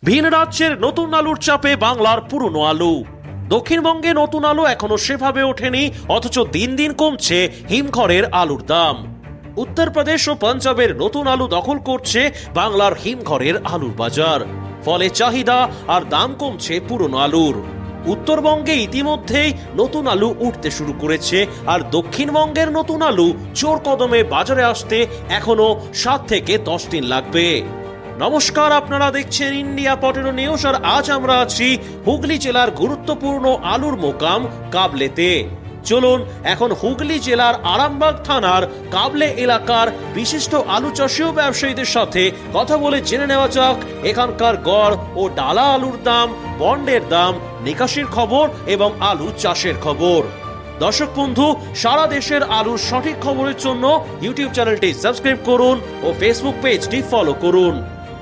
ভিন রাজ্যের নতুন আলুর চাপে বাংলার পুরনো আলু। দক্ষিণবঙ্গে নতুন আলু এখনো সেভাবে ওঠেনি, অথচ দিন দিন কমছে হিমঘরের আলুর দাম। উত্তরপ্রদেশ ও পাঞ্জাবের নতুন আলু দখল করছে বাংলার হিমঘরের আলুর বাজার। ফলে চাহিদা আর দাম কমছে পুরনো আলুর। উত্তরবঙ্গে ইতিমধ্যেই নতুন আলু উঠতে শুরু করেছে, আর দক্ষিণবঙ্গের নতুন আলু জোর কদমে বাজারে আসতে এখনো 7 থেকে 10 দিন লাগবে। নমস্কার, আপনারা দেখছেন ইন্ডিয়া পটেটো নিউজ, আর আজ আমরা আছি হুগলি জেলার গুরুত্বপূর্ণ আলুর মোকাম কাবলেতে। চলুন এখন হুগলি জেলার আরামবাগ থানার কাবলে এলাকার বিশিষ্ট আলু চাষী ও ব্যবসায়ীদের সাথে কথা বলে জেনে নেওয়া যাক এখানকার গড় ও ডালা আলুর দাম, বন্ডের দাম, নিকাশির খবর এবং আলু চাষের খবর। দর্শক বন্ধু, সারা দেশের আলুর সঠিক খবরের জন্য ইউটিউব চ্যানেলটি সাবস্ক্রাইব করুন ও ফেসবুক পেজটি ফলো করুন,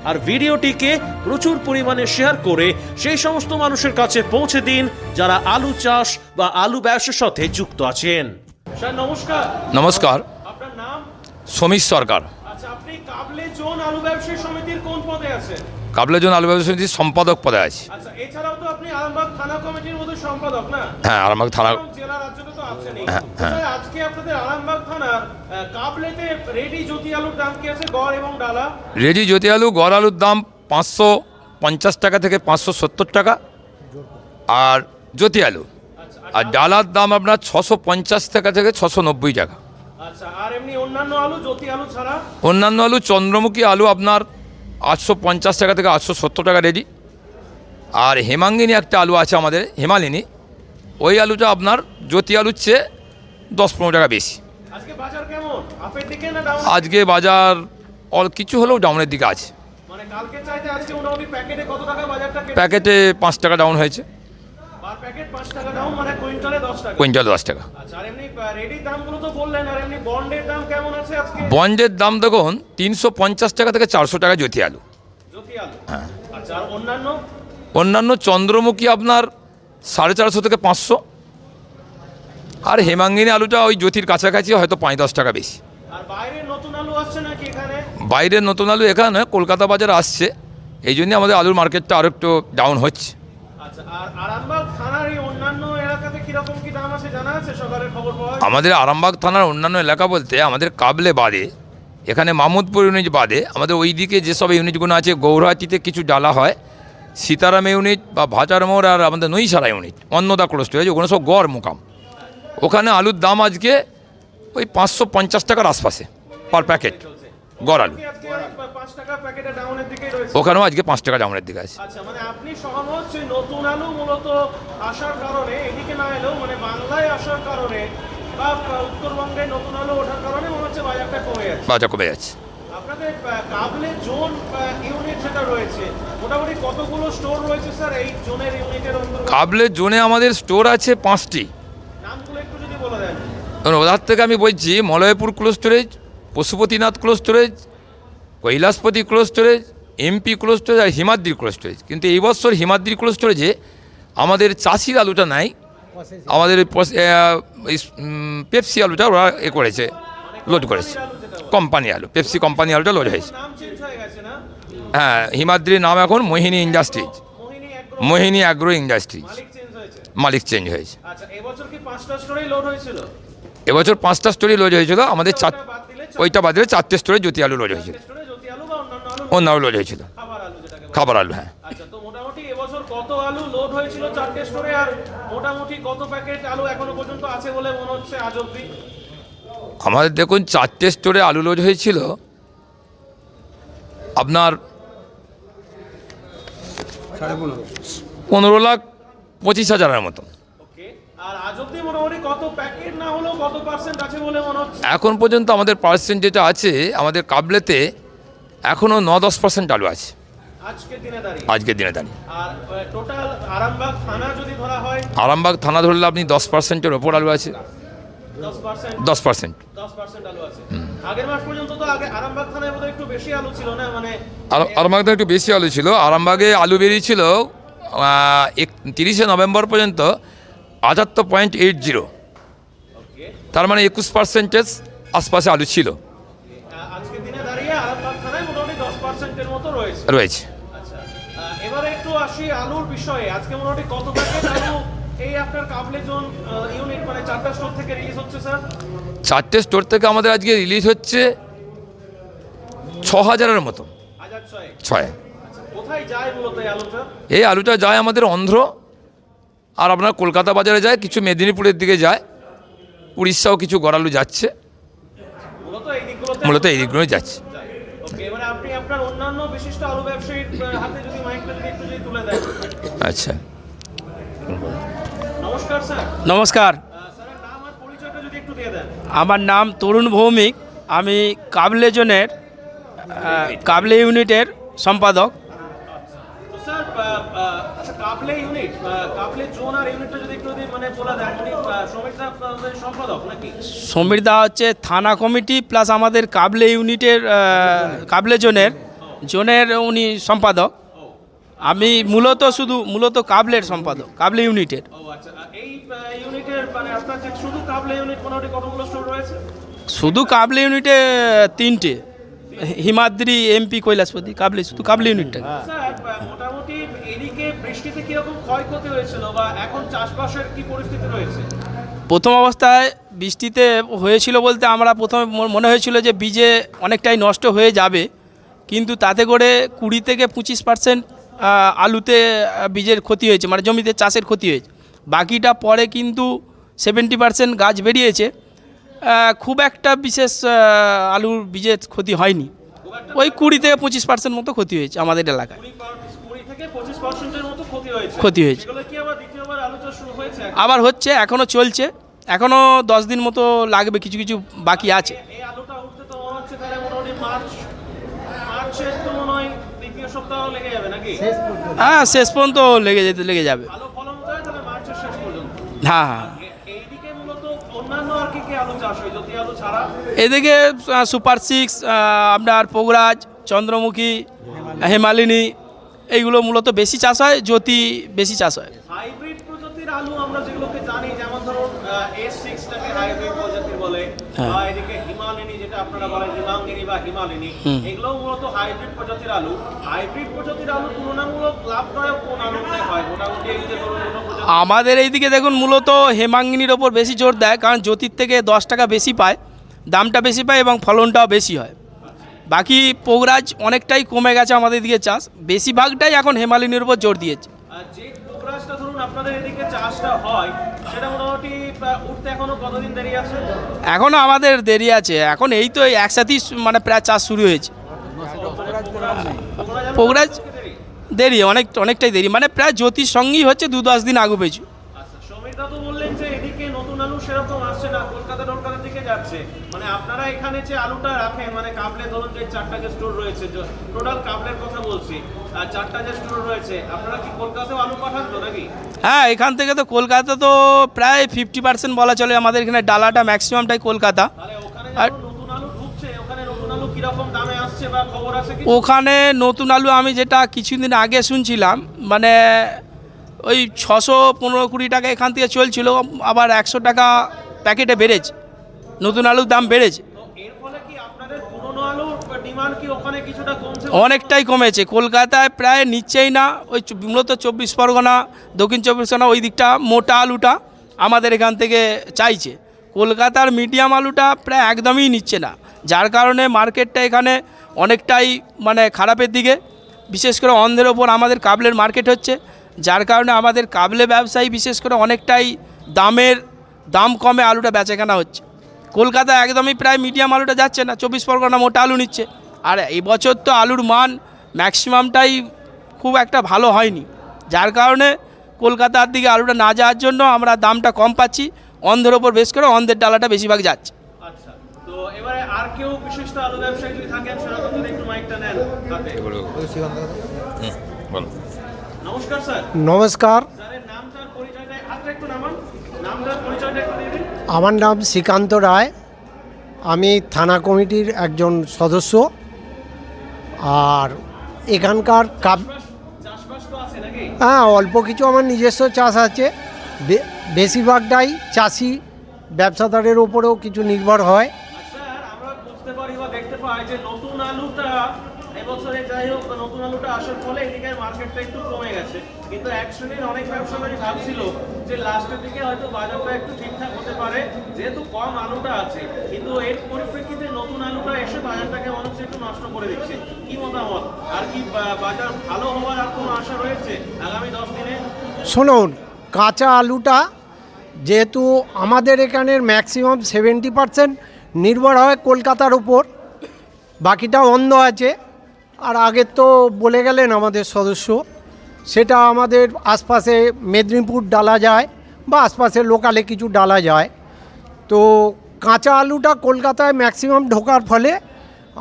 আর ভিডিওটিকে প্রচুর পরিমাণে শেয়ার করে সেই সমস্ত মানুষের কাছে পৌঁছে দিন যারা আলু চাষ বা আলু ব্যবসার সাথে যুক্ত আছেন। স্যার নমস্কার। নমস্কার, আপনার নাম? সমীর সরকার। আচ্ছা, আপনি কাবলে জোন আলু ব্যবসায়ী সমিতির কোন পদে আছেন? কাবলেজন আলু ব্যবসা সমিতির সম্পাদক পদে আছি। আচ্ছা, এছাড়াও তো আপনি আরামবাগ থানা কমিটির মধ্যে সম্পাদক, না? হ্যাঁ, আরামবাগ থানা। জেলা রাজ্যতে তো আছেনই। হ্যাঁ। স্যার, আজকে আপনাদের আরামবাগ থানার কাবলেতে রেডি জ্যোতি আলুর দাম কি আছে, গড় এবং ডালা? রেডি জ্যোতি আলু গড় আলুর দাম 550 টাকা থেকে 570 টাকা, আর জ্যোতি আলু আর ডালার দাম আপনার 650 টাকা থেকে 690 টাকা। আচ্ছা, আর এমনি অন্যান্য আলু, জ্যোতি আলু ছাড়া? অন্যান্য আলু চন্দ্রমুখী আলু আপনার 850 টাকা থেকে 870 টাকা রেডি। আর হেমাঙ্গিনী একটা আলু আছে আমাদের, হেমালিনী, ওই আলুটা আপনার জ্যোতি আলুর চেয়ে 10-15 টাকা বেশি। আজকে বাজার কেমন, আপের দিকে না ডাউন? আজকে বাজার কিছু হলেও ডাউনের দিকে আছে। মানে কালকে চাইতে আজকে মোটামুটি প্যাকেটে কত টাকা বাজারটা কেটে? প্যাকেটে 5 টাকা ডাউন হয়েছে। পার প্যাকেট 5 টাকা ডাউন, মানে কুইন্টালে 10 টাকা। কুইন্টালে 10 টাকা। আচ্ছা, আর এমনি রেডি দামগুলো তো বললেন, আর এমনি বন্ডের দাম কেমন আছে আজকে? বন্ডের দাম দেখুন 350 টাকা থেকে 400 টাকা জ্যোতি আলু। জ্যোতি আলু, আচ্ছা, আর অন্যান্য? অন্যান্য চন্দ্রমুখী আপনার 450 থেকে 500, আর হেমাঙ্গিনী আলুটা ওই জ্যোতির কাছাকাছি, হয়তো 5-10 টাকা বেশি। আর বাইরের নতুন আলু আসছে নাকি এখানে? বাইরের নতুন আলু এখানে কলকাতা বাজারে আসছে, এই জন্যে আমাদের আলুর মার্কেটটা আরও একটু ডাউন হচ্ছে। আচ্ছা, আর আরামবাগ থানার এই অন্যান্য এলাকাতে কিরকম কি দাম আছে জানা আছে? সকালের খবর পাওয়া যায়? আমাদের আরামবাগ থানার অন্যান্য এলাকা বলতে আমাদের কাবলে বাদে, এখানে মামুদপুর ইউনিট বাদে আমাদের ওই দিকে যেসব ইউনিটগুলো আছে, গৌরহাটিতে কিছু ডালা হয়, সীতারাম ইউনিট বা ভাচারমোড়, আর আমাদের নৈসারা ইউনিট, অন্নদা কোল্ড স্টোরেজ, ওগুলো সব গড় মোকাম। ওখানে আলুর দাম আজকে ওই 550 টাকার আশপাশে পার প্যাকেট গড় আলু। আজকে 5 টাকা প্যাকেটে ডাউনের দিকেই রয়েছে। ওখানেও আজকে 5 টাকা ডাউনের দিকে আছে। আচ্ছা, মানে আপনি সহমত যে নতুন আলু মূলত আসার কারণে এদিকে না এলেও, মানে বাংলায় আসার কারণে বা উত্তরবঙ্গে নতুন আলু ওঠার কারণে মনে হচ্ছে বাজারটা কমে যাচ্ছে। বাজার কমে যাচ্ছে। আপনাদের কাবলে জোন ইউনিট যেটা রয়েছে, মোটামুটি কতগুলো স্টোর রয়েছে স্যার এই জোনের ইউনিটের অন্তর্গত? কাবলে জোনে আমাদের স্টোর আছে 5টি। নামগুলো একটু যদি বলে দেন। ওধার থেকে আমি বলছি Malaypur cold storage, Pashupatinath cold storage, Kailashpati cold storage, MP cold storage, আর হিমাদ্রি কোল্ড স্টোরেজ। কিন্তু এই বছর হিমাদ্রি কোল্ড স্টোরেজে আমাদের চাষির আলুটা নাই, আমাদের পেপসি আলুটা ওরা করেছে, লোড করেছে। কোম্পানি আলু, পেপসি কোম্পানি আলুটা লোড হয়েছে। নাম চেঞ্জ হয়ে গেছে না? হ্যাঁ, হিমাদ্রির নাম এখন মোহিনী ইন্ডাস্ট্রিজ, মোহিনী অ্যাগ্রো ইন্ডাস্ট্রিজ। মালিক চেঞ্জ হয়েছে। মালিক চেঞ্জ হয়েছে। আচ্ছা, এবছর কি 5টা স্টোরেই লোড হয়েছিল? এবছর 5টা স্টোরে লোড হয়েছিল আমাদের, ওইটা বাদ দিলে 4টে স্টোরে জ্যোতি আলু লোড হয়েছিল। স্টোরে জ্যোতি আলু বা অন্যান্য আলু, অন্য আলু লোড হয়েছিল, খাবার আলু যেটাকে বলে। খাবার আলু। হ্যাঁ, আচ্ছা, তো মোটামুটি এবছর কত আলু লোড হয়েছিল 4টে স্টোরে, আর মোটামুটি কত প্যাকেট আলু এখনো পর্যন্ত আছে বলে মনে হচ্ছে আজ অবধি? আমাদের দেখুন 4টে স্টোরে আলু লোড হয়েছিল আপনার 15,25,000-এর মতো। ওকে, আর আজ অবধি মোটামুটি কত প্যাকেট না হলেও কত পার্সেন্ট আছে বলে মনে হচ্ছে? এখন পর্যন্ত আমাদের পার্সেন্ট যেটা আছে, আমাদের কাবলেতে এখনও 9-10% আলু আছে আজকের দিনে দাঁড়িয়ে। আজকের দিনে দাঁড়িয়ে। আর টোটাল আরামবাগ থানা যদি ধরা হয়, আরামবাগ থানা ধরলে আপনি 10%-এর ওপর আলু আছে। 10%? 10%। 10% আলু আছে। আগের মাস পর্যন্ত তো আগে আরামবাগ থানায় বোধহয় একটু বেশি আলু ছিল না, মানে আরামবাগে একটু বেশি আলু ছিল। আরামবাগে আলু বেরিয়েছিল 30শে নভেম্বর পর্যন্ত 78.80, ওকে, তার মানে 21% আশপাশে আলু ছিল। আজকের দিনে দাঁড়িয়ে আরামবাগ থানায় মোটামুটি 10%-এর মতো রয়েছে। রয়েছে। আচ্ছা, এবার এবারে একটু আসি আলুর বিষয়ে। আজকে মোটামুটি কত প্যাকেট আলু এই আপনার কাবলে জোন ইউনিট মানে 4টা স্টোর থেকে রিলিজ হচ্ছে স্যার? 4টে স্টোর থেকে আমাদের আজকে রিলিজ হচ্ছে 6,000-এর মতো। 6 কোথায় যায় মূলত এই আলুটা? এই আলুটা যায় আমাদের অন্ধ্র, আর আপনার কলকাতা বাজারে যায়, কিছু মেদিনীপুরের দিকে যায়, উড়িষ্যাও কিছু গড়ালু যাচ্ছে, মূলত এই দিকগুলোই যাচ্ছে। ওকে, এবারে আপনি আপনার অন্যান্য বিশিষ্ট আলু ব্যবসায়ীর হাতে যদি মাইকটা একটু যদি তুলে দেন। আচ্ছা, নমস্কার স্যার। নমস্কার, স্যারের নাম আর পরিচয়টা যদি একটু দিয়ে দেন। আমার নাম তরুণ ভৌমিক। আমি কাবলে জোনের কাবলে ইউনিটের সম্পাদক। তো স্যার আচ্ছা কাবলে ইউনিট, কাবলে জোন আর ইউনিটটা যদি একটু মানে বলে দেন। উনি শ্রমিকরা আপনাদের সম্পাদক নাকি? সমীরদা হচ্ছে থানা কমিটি প্লাস আমাদের কাবলে ইউনিটের কাবলে জোনের উনি সম্পাদক। আমি মূলত কাবলের সম্পাদক, কাবলে ইউনিটের। ও আচ্ছা, এই ইউনিটের মানে আপনার যে শুধু কাবলে ইউনিট মোটামুটি কতগুলো স্টোর রয়েছে? শুধু কাবলে ইউনিটে 3টে, হিমাদ্রি, এমপি, কৈলাসপতি, শুধু কাবলে ইউনিটটা। স্যার মোটামুটি এদিকে বৃষ্টিতে কিরকম ক্ষয়ক্ষতি হয়েছিল বা এখন চাষবাসের কি পরিস্থিতি রয়েছে? প্রথম অবস্থায় বৃষ্টিতে হয়েছিল বলতে আমরা প্রথমে মনে হয়েছিল যে বীজে অনেকটাই নষ্ট হয়ে যাবে, কিন্তু তাতে করে 20 থেকে 25% আলুতে বীজের ক্ষতি হয়েছে, মানে জমিতে চাষের ক্ষতি হয়েছে। বাকিটা পরে কিন্তু 70% গাছ বেরিয়েছে। খুব একটা বিশেষ আলুর বীজের ক্ষতি হয়নি। ওই 20 থেকে 25% মতো ক্ষতি হয়েছে আমাদের এলাকায়। 20 থেকে 25%-এর মতো ক্ষতি হয়েছে। এগুলো কি আবার দ্বিতীয়বার আলু চাষ শুরু হয়েছে? আবার হচ্ছে, এখনও চলছে, এখনও 10 দিন মতো লাগবে, কিছু কিছু বাকি আছে। এই আলুটা উঠতে তো মনে হচ্ছে তাহলে মোটামুটি মার্চের তো মনে হয় দ্বিতীয় সপ্তাহ লেগে যাবে নাকি? হ্যাঁ, শেষ পর্যন্ত লেগে যাবে। ভালো ফলন যায় তাহলে মার্চের শেষ পর্যন্ত। হ্যাঁ। এইদিকে মূলত অন্যান্য আর কি আলু চাষ হয় জ্যোতি আলু ছাড়া? এদিকে সুপার 6, আপনার পোগরাজ, চন্দ্রমুখী, হেমালিনী, এইগুলো মূলত বেশি চাষ হয়। জ্যোতি বেশি চাষ হয়। হাইব্রিড প্রজাতির আলু আমরা যেগুলোকে জানি, যেমন ধরুন S6টাকে হাইব্রিড প্রজাতির বলে, বা এদিকে হিমালিনী যেটা আপনারা বলেন হিমাঙ্গিনী বা হিমালিনী, এগুলোও মূলত হাইব্রিড প্রজাতির আলু। হাইব্রিড প্রজাতির আলু তুলনামূলক লাভদায়ক কোন আলুতে হয় মোটামুটি? এই যে ধরুন দুটো প্রজাতি আমাদের এইদিকে দেখুন মূলত হেমাঙ্গিনীর ওপর বেশি জোর দেয়, কারণ জ্যোতির থেকে 10 টাকা বেশি পায়, দামটা বেশি পায় এবং ফলনটাও বেশি হয়। বাকি পোগরাজ অনেকটাই কমে গেছে আমাদের দিকে চাষ, বেশিরভাগটাই এখন হেমালিনীর উপর জোর দিয়েছে। যে পোগরাজটা ধরুন আপনাদের এদিকে চাষটা হয় সেটা মোটামুটি উঠতে এখনো কতদিন দেরি আছে? এখনও আমাদের দেরি আছে, এখন এই তো একসাথেই মানে প্রায় চাষ শুরু হয়েছে। পোগরাজ দেরি, অনেকটাই দেরি, মানে প্রায় জ্যোতির সঙ্গেই হচ্ছে 2-10 দিন আগু পেছু। আচ্ছা, সমীরদা তো বললেন যে এদিকে নতুন আলু সেরকম আসছে না, কলকাতার দিকে যাচ্ছে। মানে আপনারা এখানে যে আলুটা রাখেন, মানে কাবলে ধরুন যে 4টা যে স্টোর রয়েছে, টোটাল কাবলের কথা বলছি, আর 4টা যে স্টোর রয়েছে, আপনারা কি কলকাতায় আলু পাঠান তো নাকি? হ্যাঁ, এখান থেকে তো কলকাতা তো প্রায় 50% বলা চলে। আমাদের এখানে ডালাটা ম্যাক্সিমামটাই কলকাতা। তাহলে ওখানে যখন নতুন আলু ঢুকছে, ওখানে নতুন আলু কিরকম দামে আসছে বা খবর আছে কি? ওখানে নতুন আলু আমি যেটা কিছুদিন আগে শুনছিলাম, মানে ওই 615-20 টাকা এখান থেকে চলছিল, আবার 100 টাকা প্যাকেটে বেড়েছে, নতুন আলুর দাম বেড়েছে। তো এর ফলে কি আপনাদের পুরনো আলুর ডিমান্ড কি ওখানে কিছুটা কমছে? অনেকটাই কমেছে, কলকাতায় প্রায় নিচ্ছেই না। ওই মূলত 24 পরগনা, দক্ষিণ 24 পরগনা ওই দিকটা মোটা আলুটা আমাদের এখান থেকে চাইছে। কলকাতার মিডিয়াম আলুটা প্রায় একদমই নিচ্ছে না, যার কারণে মার্কেটটা এখানে অনেকটাই মানে খারাপের দিকে। বিশেষ করে অন্ধ্রের ওপর আমাদের কাবলের মার্কেট হচ্ছে, যার কারণে আমাদের কাবলে ব্যবসায়ী বিশেষ করে অনেকটাই দাম কমে আলুটা বেচাকেনা হচ্ছে। কলকাতা একদমই প্রায় মিডিয়াম আলুটা যাচ্ছে না, 24 পরগনা মোটা আলু নিচ্ছে। আর এই বছর তো আলুর মান ম্যাক্সিমামটাই খুব একটা ভালো হয়নি, যার কারণে কলকাতার দিকে আলুটা না যাওয়ার জন্য আমরা দামটা কম পাচ্ছি। অন্ধ্রের ওপর বেশ করে অন্ধ্রের ডালাটা বেশিরভাগ যাচ্ছে। আচ্ছা, তো এবারে আর কেউ বিশিষ্ট আলু ব্যবসায়ী যদি থাকেন সেরকম যদি একটু মাইকটা নেন হাতে। নমস্কার স্যার। নমস্কার, স্যারের নামটার পরিচয়টা হাতটা একটু নামান, নামটার পরিচয়টা একটু দিয়ে দিন। আমার নাম শ্রীকান্ত রায়, আমি থানা কমিটির একজন সদস্য। আর এখানকার চাষবাস তো আছে নাকি? হ্যাঁ, অল্প কিছু আমার নিজস্ব চাষ আছে, বেশিরভাগটাই চাষি ব্যবসাদারের ওপরেও কিছু নির্ভর হয়। স্যার আমরা বুঝতে পারি বা দেখতে পাই যে নতুন আলুটা এবছরে যাই হোক নতুন আলুটা আসার ফলে এদিকে মার্কেটটা একটু কমে গেছে, কিন্তু এক শ্রেণীর অনেক ব্যবসাদারই ভাবছিল যে লাস্টের দিকে হয়তো বাজারটা একটু ঠিকঠাক হতে পারে যেহেতু কম আলুটা আছে, কিন্তু এর পরিপ্রেক্ষিতে নতুন আলুটা এসে বাজারটাকে মনে হচ্ছে একটু নষ্ট করে দিচ্ছে। কি মতামত? আর কি বাজার ভালো হওয়ার আর কোনো আশা রয়েছে আগামী 10 দিনে? শুনুন, কাঁচা আলুটা যেহেতু আমাদের এখানের ম্যাক্সিমাম 70% নির্ভর হয় কলকাতার উপর, বাকিটা অন্ধ আছে। আর আগের তো বলে গেলেন আমাদের সদস্য, সেটা আমাদের আশপাশে মেদিনীপুর ডালা যায় বা আশপাশের লোকালে কিছু ডালা যায়। তো কাঁচা আলুটা কলকাতায় ম্যাক্সিমাম ঢোকার ফলে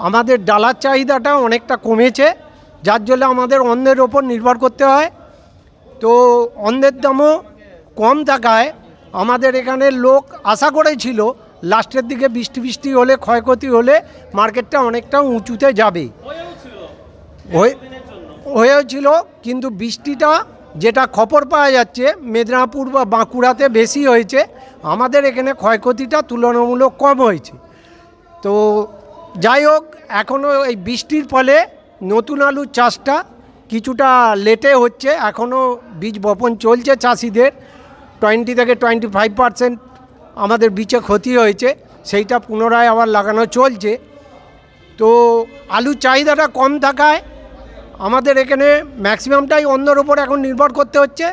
আমাদের ডালার চাহিদাটা অনেকটা কমেছে, যার জন্য আমাদের অন্যের ওপর নির্ভর করতে হয়। তো অন্যের দামও কম থাকায় আমাদের এখানের লোক আশা করেছিল লাস্টের দিকে বৃষ্টি হলে, ক্ষয়ক্ষতি হলে মার্কেটটা অনেকটা উঁচুতে যাবে, হয়েছিল। কিন্তু বৃষ্টিটা যেটা খবর পাওয়া যাচ্ছে মেদিনীপুর বা বাঁকুড়াতে বেশি হয়েছে, আমাদের এখানে ক্ষয়ক্ষতিটা তুলনামূলক কম হয়েছে। তো যাই হোক, এখনও এই বৃষ্টির ফলে নতুন আলুর চাষটা কিছুটা লেটে হচ্ছে, এখনও বীজ বপন চলছে চাষিদের। 20 থেকে 25% আমাদের বীজে ক্ষতি হয়েছে, সেইটা পুনরায় আবার লাগানো চলছে। তো আলুর চাহিদাটা কম থাকায় আমাদের এখানে ম্যাক্সিমামটাই অন্যের ওপর এখন নির্ভর করতে হচ্ছে,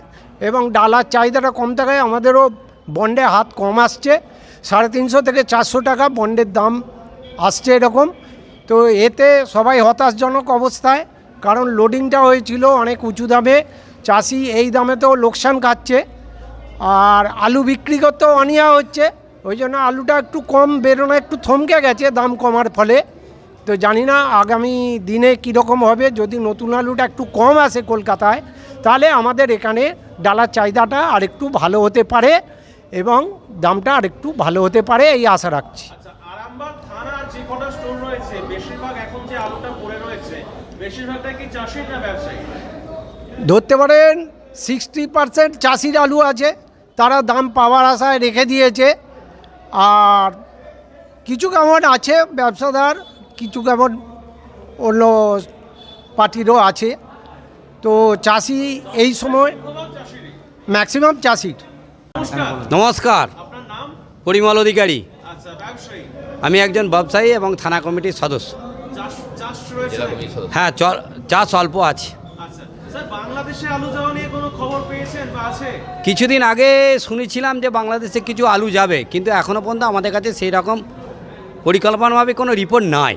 এবং ডালার চাহিদাটা কম থাকায় আমাদেরও বন্ডে হাত কম আসছে। 350 থেকে 400 টাকা বন্ডের দাম আসছে এরকম। তো এতে সবাই হতাশজনক অবস্থায়, কারণ লোডিংটা হয়েছিল অনেক উঁচু দামে, চাষি এই দামেতেও লোকসান খাচ্ছে, আর আলু বিক্রি করতেও অনিয়া হচ্ছে। ওই জন্য আলুটা একটু কম বেরোনো একটু থমকে গেছে দাম কমার ফলে। তো জানি না আগামী দিনে কীরকম হবে। যদি নতুন আলুটা একটু কম আসে কলকাতায়, তাহলে আমাদের এখানে ডালার চাহিদাটা আরেকটু ভালো হতে পারে এবং দামটা আরেকটু ভালো হতে পারে, এই আশা রাখছি। আচ্ছা, আরামবাগ থানার যে কটা স্টোর রয়েছে বেশিরভাগ এখন যে আলুটা পড়ে রয়েছে বেশিরভাগটা কি চাষি না ব্যবসায়ী? ধরতে পারেন 60% চাষির আলু আছে, তারা দাম পাওয়ার আশায় রেখে দিয়েছে। আর কিছু কেমন আছে ব্যবসাদার, কিছু কেমন অন্য পার্টিরও আছে। তো চাষি এই সময় ম্যাক্সিমাম চাষির। নমস্কার, আপনার নাম? পরিমল অধিকারী। আচ্ছা, ব্যবসায়ী? আমি একজন ব্যবসায়ী এবং থানা কমিটির সদস্য। চাষ রয়েছে নাকি? হ্যাঁ, চাষ অল্প আছে। আচ্ছা স্যার, বাংলাদেশে আলু যাওয়া নিয়ে কোনো খবর পেয়েছেন বা আছে? কিছুদিন আগে শুনেছিলাম যে বাংলাদেশে কিছু আলু যাবে, কিন্তু এখনও পর্যন্ত আমাদের কাছে সেই রকম পরিকল্পনাভাবে কোনো রিপোর্ট নাই।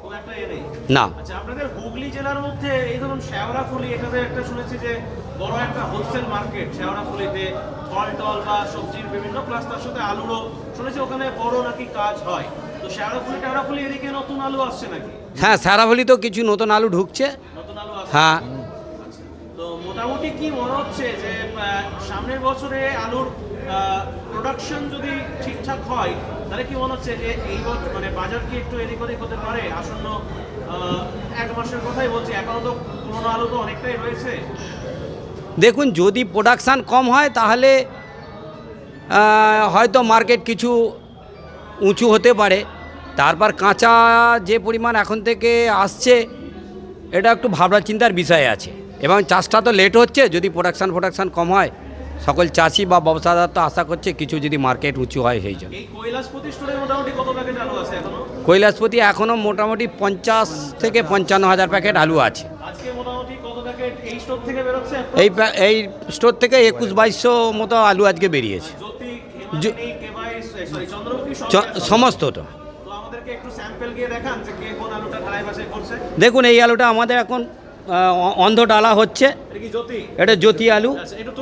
খুব একটা নেই না। আচ্ছা, আপনাদের হুগলি জেলার মধ্যে এই ধরুন শেওড়াফুলি, এটাতে একটা শুনেছি যে বড় একটা হোলসেল মার্কেট শেওড়াফুলিতে, ফল টল বা সবজির বিভিন্ন, প্লাস তার সাথে আলুরও শুনেছি ওখানে বড় নাকি কাজ হয়। তো শেওড়াফুলি এদিকে নতুন আলু আসছে নাকি? হ্যাঁ, সারাফলিতেও কিছু নতুন আলু ঢুকছে। নতুন আলু আসছে? হ্যাঁ। তো মোটামুটি কি মনে হচ্ছে যে সামনের বছরে আলুর প্রোডাকশন যদি ঠিকঠাক হয়, তাহলে কি মনে হচ্ছে যে এই বছর মানে বাজার কি একটু এদিক ওদিক হতে পারে? আসন্ন 1 মাসের কথাই বলছি, এখনো তো পুরোনো আলু তো অনেকটাই রয়েছে। দেখুন, যদি প্রোডাকশান কম হয় তাহলে হয়তো মার্কেট কিছু উঁচু হতে পারে। তারপর কাঁচা যে পরিমাণ এখন থেকে আসছে, এটা একটু ভাবনা চিন্তার বিষয় আছে। এবং চাষটা তো লেট হচ্ছে, যদি প্রোডাকশান কম হয়, সকল চাষি বা ব্যবসাদার তো আশা করছে কিছু যদি মার্কেট উঁচু হয় সেই জন্য। এই কৈলাসপতি স্টোরে মোটামুটি কত প্যাকেট আলু আছে এখনো? কৈলাসপতি এখনও মোটামুটি 50 থেকে 55 হাজার প্যাকেট আলু আছে। আজকে মোটামুটি কত প্যাকেট এই স্টোর থেকে বেরোচ্ছে? এই স্টোর থেকে 21-2200 মতো আলু আজকে বেরিয়েছে। জ্যোতি, হিমালয়, কেবাইস, সরি চন্দ্রমুখী সমস্ত তো। তো আমাদেরকে একটু স্যাম্পল গিয়ে দেখান যে কে কোন আলুটা ঢালাই বাছাই করছে। দেখুন, এই আলুটা আমাদের এখন অন্ধ ডালা হচ্ছে। এটা কি জ্যোতি? এটা জ্যোতি আলু। আচ্ছা, এটা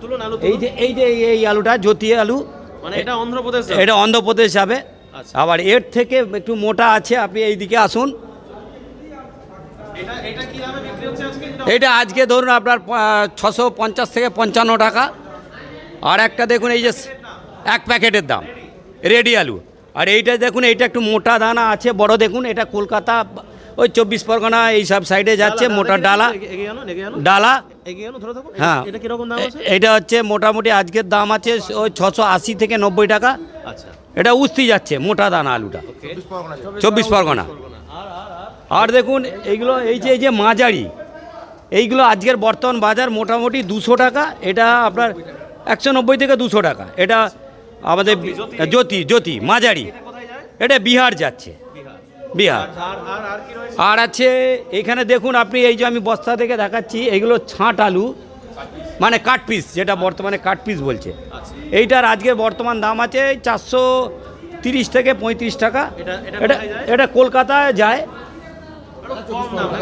তুলুন আলু। এই আলুটা জ্যোতি আলু, মানে এটা অন্ধ্রপ্রদেশ? এটা অন্ধ্রপ্রদেশ যাবে। আচ্ছা। আবার এর থেকে একটু মোটা আছে, আপনি এইদিকে আসুন। এটা কি দামে বিক্রি হচ্ছে আজকে? এটা আজকে ধরুন আপনার 650 থেকে 55 টাকা। আর একটা দেখুন, এই যে 1 প্যাকেটের দাম রেডি আলু। আর এইটা দেখুন, এইটা একটু মোটা দানা আছে, বড় দেখুন। এটা কলকাতা, ওই 24 পরগনা এইসব সাইডে যাচ্ছে, মোটা ডালা। হ্যাঁ, এটা হচ্ছে মোটামুটি আজকের দাম আছে ওই 680 থেকে 90 টাকা। আচ্ছা, এটা উস্তি যাচ্ছে মোটা দানা আলুটা, 24 পরগনা। আর দেখুন এইগুলো এই যে মাঝারি এইগুলো আজকের বর্তমান বাজার মোটামুটি 200 টাকা, এটা আপনার 190 থেকে 200 টাকা। এটা আমাদের জ্যোতি মাঝারি, এটা বিহার যাচ্ছে, বিহার। আর আছে এখানে দেখুন আপনি, এই যে আমি বস্তা থেকে দেখাচ্ছি, এইগুলো ছাঁট আলু, মানে কাট পিস, যেটা বর্তমানে কাট পিস বলছে। এইটার আজকের বর্তমান দাম আছে 430 থেকে 35 টাকা। এটা কলকাতায় যায়,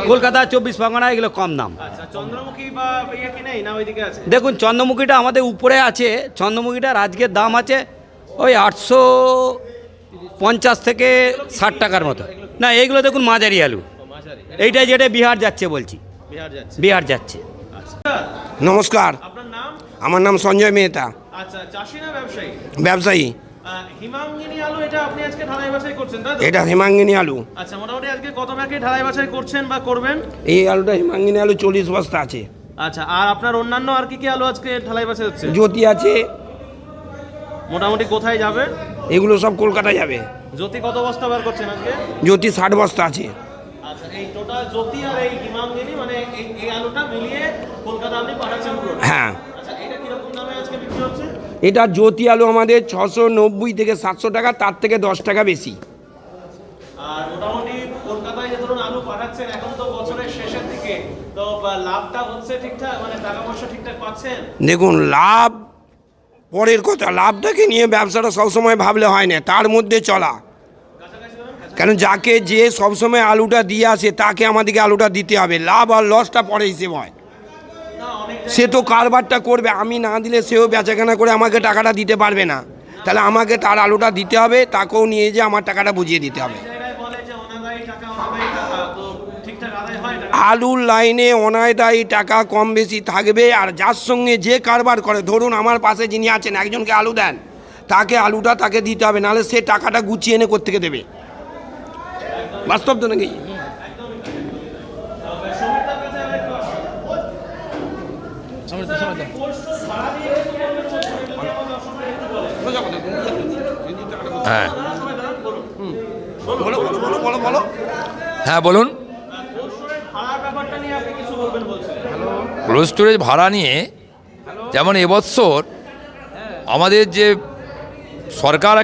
কলকাতা 24 পরগনা, এগুলো কম দাম। দেখুন চন্দ্রমুখীটা আমাদের উপরে আছে, চন্দ্রমুখীটার আজকের দাম আছে ওই 850 থেকে 60 টাকার মতো। না এইগুলো দেখুন মাঝারি আলু, এইটা যেটা বিহার যাচ্ছে বলছি, বিহার যাচ্ছে। নমস্কার, আমার নাম সঞ্জয় মেহতা। আচ্ছা, চাষি না ব্যবসায়ী? ব্যবসায়ী। হিমাঙ্গিনী আলু এটা আপনি আজকে ঢালাই বাছাই করছেন, তাই তো? এটা হিমাঙ্গিনী আলু। আচ্ছা, মোটামুটি আজকে কত প্যাকেট ঢালাই বাছাই করছেন বা করবেন? এই আলুটা হিমাঙ্গিনী আলু 40 বস্তা আছে। আচ্ছা, আর আপনার অন্যান্য আর কি কি আলু আজকে ঢালাই বাছাই হচ্ছে? জ্যোতি আছে। মোটামুটি কোথায় যাবে এগুলো সব কলকাতা যাবে। জ্যোতি কত বস্তা বার করছেন আজকে? জ্যোতি 60 বস্তা আছে। আচ্ছা, এই টোটাল জ্যোতি আর এই হিমাঙ্গিনী মানে এই আলুটা মিলিয়ে কলকাতা আপনি পাঠাচ্ছেন পুরো? হ্যাঁ। আচ্ছা, এটা কিরকম দামে আজকে বিক্রি হচ্ছে? এটা জ্যোতি আলু আমাদের 690 থেকে 700 টাকা, তার থেকে 10 টাকা বেশি। আর মোটামুটি কলকাতায় যে ধরুন আলু পাঠাচ্ছেন, এখন তো বছরের শেষের দিকে, তো লাভটা হচ্ছে ঠিকঠাক, মানে টাকা পয়সা ঠিকঠাক পাচ্ছেন? দেখুন, লাভ পরের কথা, লাভটাকে নিয়ে ব্যবসাটা সবসময় ভাবলে হয় না, তার মধ্যে চলা। কেন যাকে যে সবসময় আলুটা দিয়ে আসে তাকে আমাদেরকে আলুটা দিতে হবে, লাভ আর লসটা পরে হিসেব হয়। সে তো কারবারটা করবে, আমি না দিলে সেও বেচাকেনা করে আমাকে টাকাটা দিতে পারবে না, তাহলে আমাকে তার আলুটা দিতে হবে, তাকেও নিয়ে যে আমার টাকাটা বুঝিয়ে দিতে হবে। আলুর লাইনে অনাদায়ী টাকা কম বেশি থাকবে, আর যার সঙ্গে যে কারবার করে, ধরুন আমার পাশে যিনি আছেন, একজনকে আলু দেন, তাকে আলুটা তাকে দিতে হবে, নাহলে সে টাকাটা গুছিয়ে এনে কোত্থেকে দেবে? বাস্তব তো নাকি? হ্যাঁ বলো বলো বলো বলো বলো। হ্যাঁ বলুন। কোল্ড স্টোরেজ ভাড়া নিয়ে যেমন এবছর আমাদের যে সরকার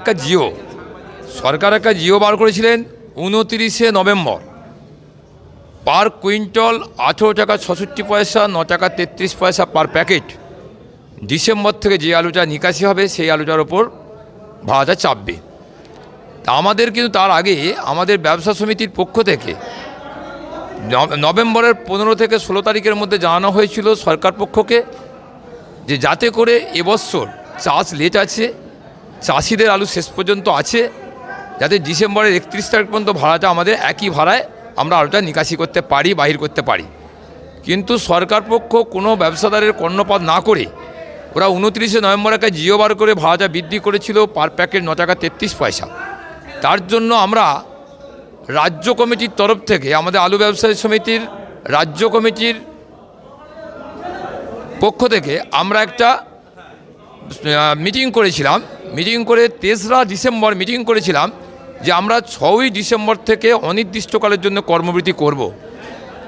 একটা জিও বার করেছিলেন 29শে নভেম্বর, পার কুইন্টল 18 টাকা 66 পয়সা, 9 টাকা 33 পয়সা পার প্যাকেট। ডিসেম্বর থেকে যে আলুটা নিকাশি হবে সেই আলুটার ওপর ভাড়াটা চাপবে। তা আমাদের কিন্তু তার আগে আমাদের ব্যবসা সমিতির পক্ষ থেকে নভেম্বরের 15 থেকে 16 তারিখের মধ্যে জানানো হয়েছিল সরকার পক্ষকে, যে যাতে করে এবছর চাষ লেট আছে, চাষিদের আলু শেষ পর্যন্ত আছে, যাতে ডিসেম্বরের 31 তারিখ পর্যন্ত ভাড়াটা আমাদের একই ভাড়ায় আমরা আলুটা নিকাশি করতে পারি, বাহির করতে পারি। কিন্তু সরকার পক্ষ কোনো ব্যবসাদারের কর্ণপাত না করে ওরা 29শে নভেম্বর একটা জিও বার করে ভাড়াটা বৃদ্ধি করেছিল পার প্যাকেট 9 টাকা 33 পয়সা। তার জন্য আমরা রাজ্য কমিটির তরফ থেকে, আমাদের আলু ব্যবসায়ী সমিতির রাজ্য কমিটির পক্ষ থেকে আমরা একটা মিটিং করেছিলাম। মিটিং করে 3রা ডিসেম্বর মিটিং করেছিলাম যে আমরা 6ই ডিসেম্বর থেকে অনির্দিষ্টকালের জন্য কর্মবিরতি করব।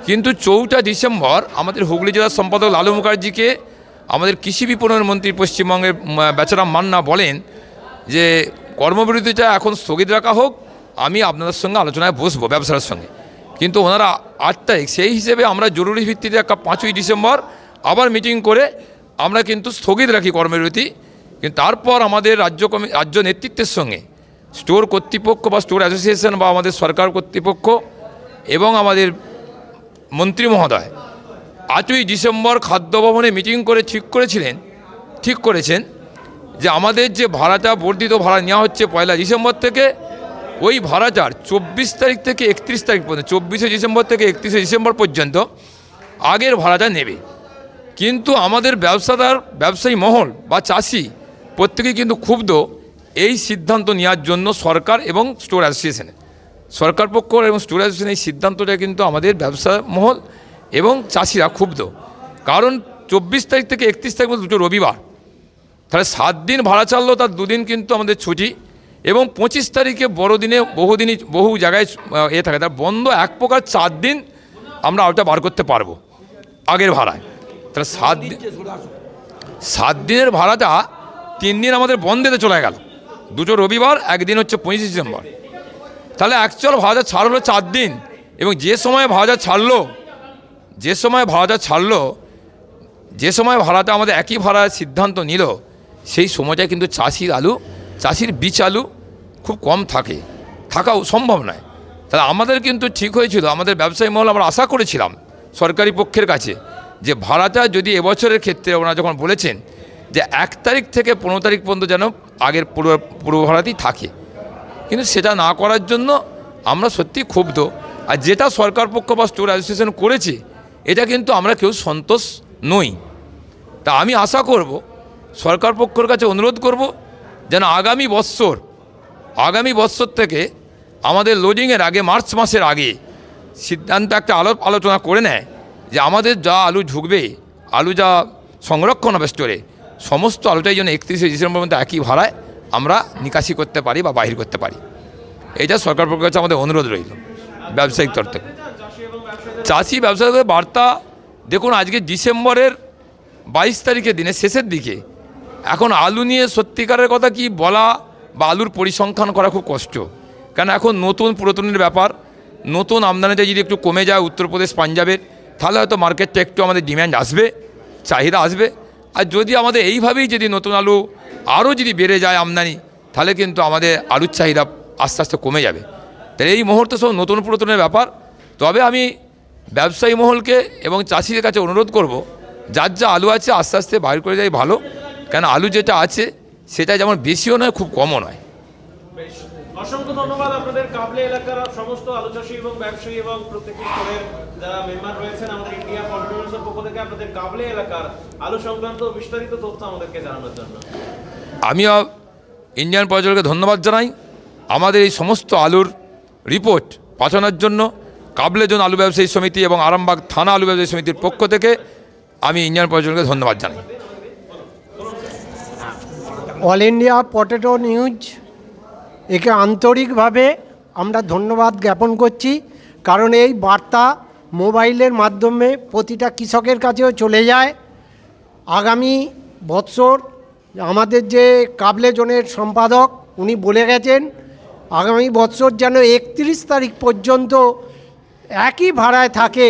কিন্তু 4টা ডিসেম্বর আমাদের হুগলি জেলার সম্পাদক লালু মুখার্জিকে আমাদের কৃষি বিপণন মন্ত্রী পশ্চিমবঙ্গের বেচারাম মান্না বলেন যে কর্মবিরতিটা এখন স্থগিত রাখা হোক, আমি আপনাদের সঙ্গে আলোচনায় বসবো ব্যবসার সঙ্গে। কিন্তু ওনারা 8 তারিখ, সেই হিসেবে আমরা জরুরি ভিত্তিতে একটা 5ই ডিসেম্বর আবার মিটিং করে আমরা কিন্তু স্থগিত রাখি কর্মবিরতি। কিন্তু তারপর আমাদের রাজ্য নেতৃত্বের সঙ্গে স্টোর কর্তৃপক্ষ বা স্টোর অ্যাসোসিয়েশন বা আমাদের সরকার কর্তৃপক্ষ এবং আমাদের মন্ত্রী মহোদয় 8ই ডিসেম্বর খাদ্য ভবনে মিটিং করে ঠিক করেছেন যে আমাদের যে ভাড়াটা বর্ধিত ভাড়া নেওয়া হচ্ছে 1 ডিসেম্বর থেকে, ওই ভাড়াটার 24 তারিখ থেকে 31 তারিখ পর্যন্ত, 24শে ডিসেম্বর থেকে 31শে ডিসেম্বর পর্যন্ত আগের ভাড়াটা নেবে। কিন্তু আমাদের ব্যবসায়ী মহল বা চাষি প্রত্যেকেই কিন্তু ক্ষুব্ধ এই সিদ্ধান্ত নেওয়ার জন্য সরকার এবং স্টোর অ্যাসোসিয়েশনে। সরকার পক্ষ এবং স্টোর অ্যাসোসিয়েশন এই সিদ্ধান্তটা কিন্তু আমাদের ব্যবসা মহল এবং চাষিরা ক্ষুব্ধ। কারণ 24 তারিখ থেকে 31 তারিখ পর্যন্ত 2টো রবিবার, তাহলে 7 দিন ভাড়া চাললো, তার 2 দিন কিন্তু আমাদের ছুটি। এবং 25 তারিখে বড়দিনে বহু জায়গায় থাকে, তার বন্ধ এক প্রকার 4 দিন আমরা আলুটা বার করতে পারবো আগের ভাড়ায়। তাহলে 7 দিনের ভাড়াটা 3 দিন আমাদের বন্ধেতে চলে গেল, 2 রবিবার, একদিন হচ্ছে 25 ডিসেম্বর। তাহলে অ্যাকচুয়াল ভাড়াটা ছাড় হলো 4 দিন, এবং যে সময় ভাড়াটা ভাড়াটা আমাদের একই ভাড়ার সিদ্ধান্ত নিল, সেই সময়টা কিন্তু চাষির বীজ আলু খুব কম থাকাও সম্ভব নয়। তাহলে আমাদের কিন্তু ঠিক হয়েছিল, আমাদের ব্যবসায়ী মহল আমরা আশা করেছিলাম সরকারি পক্ষের কাছে যে ভাড়াটা যদি এবছরের ক্ষেত্রে ওনারা যখন বলেছেন যে 1 তারিখ থেকে 15 তারিখ পর্যন্ত যেন আগের পূর্ব ভাড়াতেই থাকে, কিন্তু সেটা না করার জন্য আমরা সত্যি ক্ষুব্ধ। আর যেটা সরকার পক্ষ বা স্টোর অ্যাসোসিয়েশন করেছে, এটা কিন্তু আমরা কেউ সন্তোষ নই। তা আমি আশা করব, সরকার পক্ষের কাছে অনুরোধ করব যেন আগামী বৎসর থেকে আমাদের লোডিংয়ের আগে, মার্চ মাসের আগে সিদ্ধান্ত একটা আলোচনা করে নেয় যে আমাদের যা আলু ঢুকবে, আলু যা সংরক্ষণ হবে স্টোরে, সমস্ত আলুটাই যেন 31শে ডিসেম্বর পর্যন্ত একই ভাড়ায় আমরা নিকাশি করতে পারি বা বাহির করতে পারি। এটা সরকার পক্ষের কাছে আমাদের অনুরোধ রইল ব্যবসায়িক তরফ থেকে। চাষি ব্যবসায়ীদের বার্তা দেখুন, আজকে ডিসেম্বরের 22 তারিখের দিনে শেষের দিকে, এখন আলু নিয়ে সত্যিকারের কথা কি বলা বা আলুর পরিসংখ্যান করা খুব কষ্ট, কারণ এখন নতুন পুরাতনের ব্যাপার। নতুন আমদানিতে যদি একটু কমে যায় উত্তরপ্রদেশ, পাঞ্জাবের, তাহলে হয়তো মার্কেটটা একটু আমাদের ডিম্যান্ড আসবে, চাহিদা আসবে। আর যদি আমাদের এইভাবেই যদি নতুন আলু আরও যদি বেড়ে যায় আমদানি, তাহলে কিন্তু আমাদের আলুর চাহিদা আস্তে আস্তে কমে যাবে। তাহলে এই মুহূর্তে সব নতুন পুরাতনের ব্যাপার। তবে আমি ব্যবসায়ী মহলকে এবং চাষিদের কাছে অনুরোধ করব, যার যা আলু আছে আস্তে আস্তে বাইর করে যাই ভালো, কেন আলু যেটা আছে সেটা যেমন বেশিও নয়, খুব কমও নয়। অসংখ্য ধন্যবাদ আপনাদের কাবলে এলাকার সমস্ত আলু চাষী এবং ব্যবসায়ী এবং প্রত্যেকটি স্তরের যারা মেম্বার রয়েছেন আমাদের ইন্ডিয়া পটেটোর পক্ষ থেকে আপনাদের কাবলে এলাকার আলু সংক্রান্ত বিস্তারিত তথ্য আমাদেরকে জানানোর জন্য। আমিও ইন্ডিয়ান পর্যটককে ধন্যবাদ জানাই আমাদের এই সমস্ত আলুর রিপোর্ট পাঠানোর জন্য। কাবলে জোন আলু ব্যবসায়ী সমিতি এবং আরামবাগ থানা আলু ব্যবসায়ী সমিতির পক্ষ থেকে আমি ইন্ডিয়ান পর্যটককে ধন্যবাদ জানাই। অল ইন্ডিয়া পটেটো নিউজ একে আন্তরিকভাবে আমরা ধন্যবাদ জ্ঞাপন করছি, কারণ এই বার্তা মোবাইলের মাধ্যমে প্রতিটা কৃষকের কাছেও চলে যায়। আগামী বৎসর আমাদের যে কাবলে জোনের সম্পাদক উনি বলে গেছেন, আগামী বৎসর যেন 31 তারিখ পর্যন্ত একই ভাড়ায় থাকে,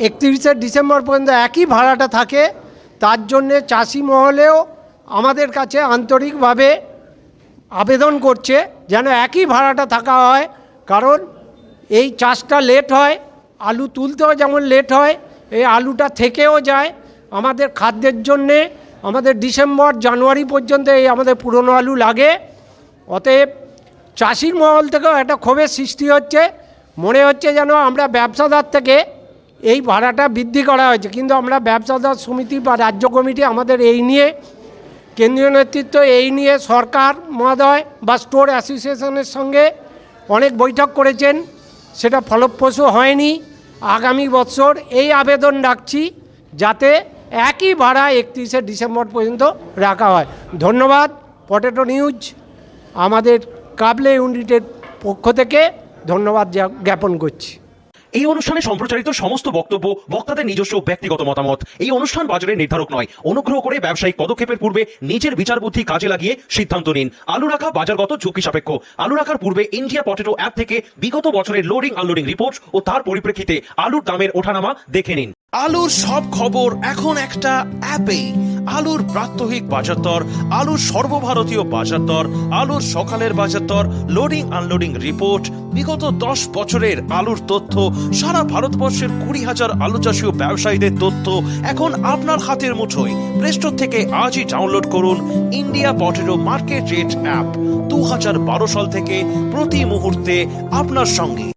31শে ডিসেম্বর পর্যন্ত একই ভাড়াটা থাকে। তার জন্যে চাষি মহলেও আমাদের কাছে আন্তরিকভাবে আবেদন করছে যেন একই ভাড়াটা থাকা হয়, কারণ এই চাষটা লেট হয়, আলু তুলতেও যেমন লেট হয়, এই আলুটা থেকেও যায় আমাদের খাদ্যের জন্যে। আমাদের ডিসেম্বর জানুয়ারি পর্যন্ত এই আমাদের পুরনো আলু লাগে। অতএব চাষির মহল থেকেও একটা ক্ষোভের সৃষ্টি হচ্ছে, মনে হচ্ছে যেন আমরা ব্যবসাদার থেকে এই ভাড়াটা বৃদ্ধি করা হয়েছে, কিন্তু আমরা ব্যবসাদার সমিতি বা রাজ্য কমিটি আমাদের এই নিয়ে, কেন্দ্রীয় নেতৃত্ব এই নিয়ে সরকার মহোদয় বা স্টোর অ্যাসোসিয়েশনের সঙ্গে অনেক বৈঠক করেছেন, সেটা ফলপ্রসূ হয়নি। আগামী বছর এই আবেদন রাখছি যাতে একই ভাড়া 31শে ডিসেম্বর পর্যন্ত রাখা হয়। ধন্যবাদ পটেটো নিউজ, আমাদের কাবলে ইউনিটের পক্ষ থেকে ধন্যবাদ জ্ঞাপন করছি। এই অনুষ্ঠানে সম্প্রচারিত সমস্ত বক্তব্য বক্তাদের নিজস্ব ব্যক্তিগত মতামত। এই অনুষ্ঠান বাজারের নির্ধারক নয়। অনুগ্রহ করে ব্যবসায়িক পদক্ষেপের পূর্বে নিজের বিচার বুদ্ধি কাজে লাগিয়ে সিদ্ধান্ত নিন। আলু রাখা বাজারগত ঝুঁকি সাপেক্ষ। আলু রাখার পূর্বে ইন্ডিয়া পটেটো অ্যাপ থেকে বিগত বছরের লোডিং আনলোডিং রিপোর্ট ও তার পরিপ্রেক্ষিতে আলুর দামের ওঠানামা দেখে নিন। আলুর সব খবর এখন একটা অ্যাপেই। আলুর প্রাত্যহিক বাজার দর, আলুর সর্বভারতীয় বাজার দর, আলুর সকালের বাজার দর, লোডিং আনলোডিং রিপোর্ট, বিগত 10 বছরের আলুর তথ্য, সারা ভারতবর্ষের 20,000 আলু চাষী ও ব্যবসায়ীদের তথ্য এখন আপনার হাতের মুঠোয়। প্লে স্টোর থেকে আজই ডাউনলোড করুন India potato market rate app. 2012 সাল থেকে প্রতি মুহূর্তে আপনার সঙ্গে।